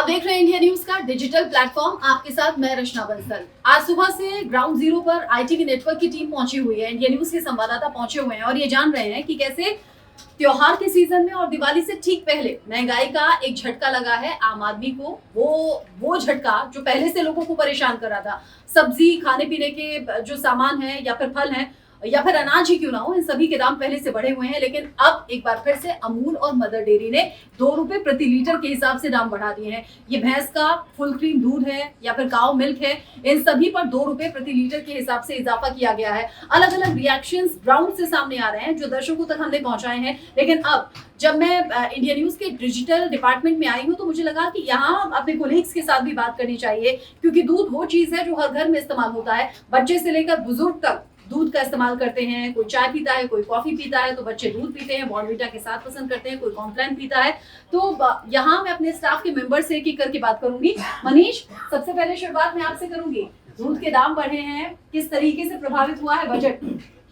आप देख रहे हैं इंडिया न्यूज का डिजिटल प्लेटफॉर्म। आपके साथ मैं रचना बंसल। आज सुबह से ग्राउंड जीरो पर आईटीवी नेटवर्क की टीम पहुंची हुई है। इंडिया न्यूज के संवाददाता पहुंचे हुए हैं और ये जान रहे हैं कि कैसे त्योहार के सीजन में और दिवाली से ठीक पहले महंगाई का एक झटका लगा है आम आदमी को। वो झटका जो पहले से लोगों को परेशान कर रहा था। सब्जी, खाने पीने के जो सामान है या फिर फल हैं या फिर अनाज ही क्यों ना हो, इन सभी के दाम पहले से बढ़े हुए हैं। लेकिन अब एक बार फिर से अमूल और मदर डेयरी ने 2 रुपए प्रति लीटर के हिसाब से दाम बढ़ा दिए हैं। ये भैंस का फुल क्रीम दूध है या फिर काऊ मिल्क है, इन सभी पर 2 रुपए प्रति लीटर के हिसाब से इजाफा किया गया है। अलग अलग रिएक्शंस ग्राउंड से सामने आ रहे हैं जो दर्शकों तक हमने पहुंचाए हैं। लेकिन अब जब मैं इंडिया न्यूज के डिजिटल डिपार्टमेंट में आई हूँ तो मुझे लगा कि यहाँ अपने कोलीग्स के साथ भी बात करनी चाहिए, क्योंकि दूध वो चीज है जो हर घर में इस्तेमाल होता है। बच्चे से लेकर बुजुर्ग तक दूध का इस्तेमाल करते हैं। कोई चाय पीता है, कोई कॉफी पीता है, तो बच्चे दूध पीते हैं, बॉर्नवीटा के साथ पसंद करते हैं, कोई कॉम्प्लान पीता है। तो यहाँ मैं अपने स्टाफ के मेंबर से एक एक करके बात करूंगी। मनीष, सबसे पहले शुरुआत मैं आपसे करूंगी। दूध के दाम बढ़े हैं, किस तरीके से प्रभावित हुआ है बजट?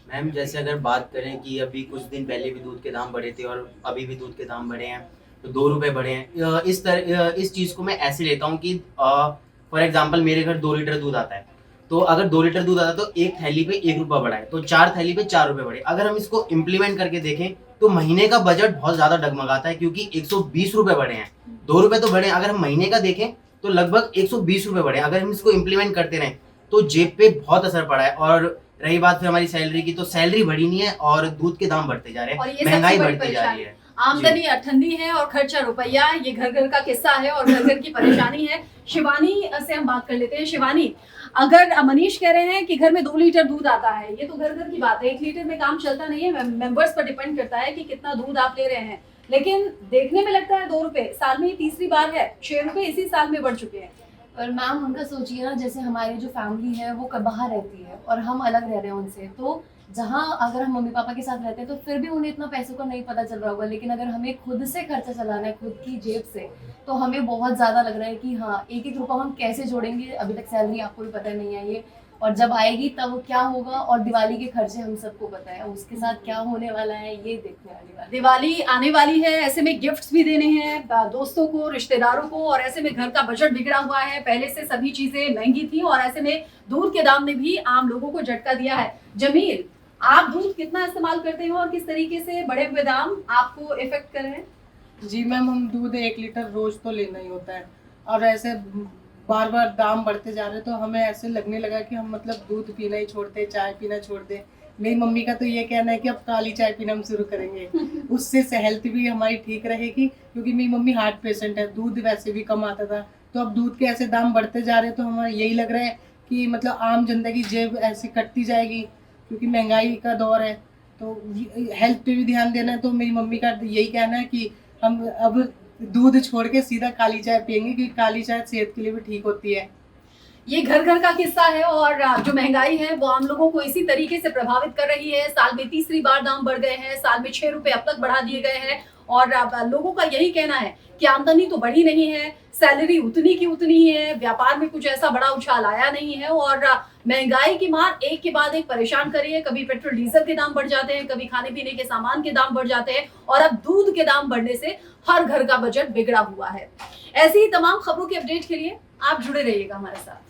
मैम, जैसे अगर बात करें कि अभी कुछ दिन पहले भी दूध के दाम बढ़े थे और अभी भी दूध के दाम बढ़े हैं, तो 2 रुपए बढ़े हैं। इस चीज़ को मैं ऐसे लेता हूँ कि फॉर एग्जांपल मेरे घर 2 लीटर दूध आता है, तो अगर 2 लीटर दूध आता है तो एक थैली पे 1 रुपया बढ़ा है, तो 4 थैली पे 4 रुपए बढ़े। अगर हम इसको इम्प्लीमेंट करके देखें तो महीने का बजट बहुत ज़्यादा डगमगाता है, क्योंकि 120 रुपए बढ़े हैं। 2 रुपए तो बढ़े, अगर हम महीने का देखें तो लगभग 120 रुपए बढ़े। अगर हम इसको इम्प्लीमेंट करते रहें तो जेब पे बहुत असर पड़ा है। और रही बात फिर हमारी सैलरी की, तो सैलरी बढ़ी नहीं है और दूध के दाम बढ़ते जा रहे हैं, महंगाई बढ़ती जा रही है। आमदनी अठन्नी है और खर्चा रुपया। ये घर घर का किस्सा है और घर घर की परेशानी है। शिवानी से हम बात कर लेते हैं। शिवानी, अगर मनीष कह रहे हैं कि घर में 2 लीटर दूध आता है, ये तो घर घर की बात है, 1 लीटर में काम चलता नहीं है। मेंबर्स पर डिपेंड करता है कि कितना दूध आप ले रहे हैं। लेकिन देखने में लगता है 2 रुपए, साल में ये तीसरी बार है। 6 रुपए इसी साल में बढ़ चुके हैं। पर मैम, उनका सोचिए ना, जैसे हमारी जो फैमिली है वो बाहर रहती है और हम अलग रह रहे हैं उनसे, तो जहाँ अगर हम मम्मी पापा के साथ रहते हैं तो फिर भी उन्हें इतना पैसों का नहीं पता चल रहा होगा। लेकिन अगर हमें खुद से खर्चा चलाना है, खुद की जेब से, तो हमें बहुत ज़्यादा लग रहा है कि हाँ, एक एक रुपया हम कैसे जोड़ेंगे। अभी तक सैलरी आपको भी पता नहीं आई है, और जब आएगी तब क्या होगा। और दिवाली के खर्चे हम सबको पता है, उसके साथ क्या होने वाला है ये देखने वाली बात। दिवाली आने वाली है, ऐसे में गिफ्ट्स भी देने हैं दोस्तों को, रिश्तेदारों को, और ऐसे में घर का बजट बिगड़ा हुआ है। पहले से सभी चीजें महंगी थी और ऐसे में दूध के दाम ने भी आम लोगों को झटका दिया है। जमील, आप दूध कितना इस्तेमाल करते हो और किस तरीके से बढ़े हुए दाम आपको इफेक्ट कर रहे हैं? जी मैम, हम दूध 1 लीटर रोज तो लेना ही होता है, और ऐसे बार बार दाम बढ़ते जा रहे हैं तो हमें ऐसे लगने लगा कि हम मतलब दूध पीना ही छोड़ दे, चाय पीना छोड़ दे। मेरी मम्मी का तो ये कहना है कि अब काली चाय पीना हम शुरू करेंगे, उससे हेल्थ भी हमारी ठीक रहेगी, क्योंकि मेरी मम्मी हार्ट पेशेंट है, दूध वैसे भी कम आता था। तो अब दूध के ऐसे दाम बढ़ते जा रहे हैं तो हमारा यही लग रहा है कि मतलब आम जनता की जेब ऐसे कटती जाएगी, क्योंकि महंगाई का दौर है। तो हेल्थ पे भी ध्यान देना है। तो मेरी मम्मी का यही कहना है कि हम अब दूध छोड़ के सीधा काली चाय पियेंगे, क्योंकि काली चाय सेहत के लिए भी ठीक होती है। ये घर घर का किस्सा है और जो महंगाई है वो आम लोगों को इसी तरीके से प्रभावित कर रही है। साल में तीसरी बार दाम बढ़ गए हैं, साल में 6 रुपए अब तक बढ़ा दिए गए हैं। और लोगों का यही कहना है कि आमदनी तो बढ़ी नहीं है, सैलरी उतनी की उतनी ही है, व्यापार में कुछ ऐसा बड़ा उछाल आया नहीं है और महंगाई की मार एक के बाद एक परेशान कर रही है। कभी पेट्रोल डीजल के दाम बढ़ जाते हैं, कभी खाने पीने के सामान के दाम बढ़ जाते हैं और अब दूध के दाम बढ़ने से हर घर का बजट बिगड़ा हुआ है। ऐसी ही तमाम खबरों के अपडेट के लिए आप जुड़े रहिएगा हमारे साथ।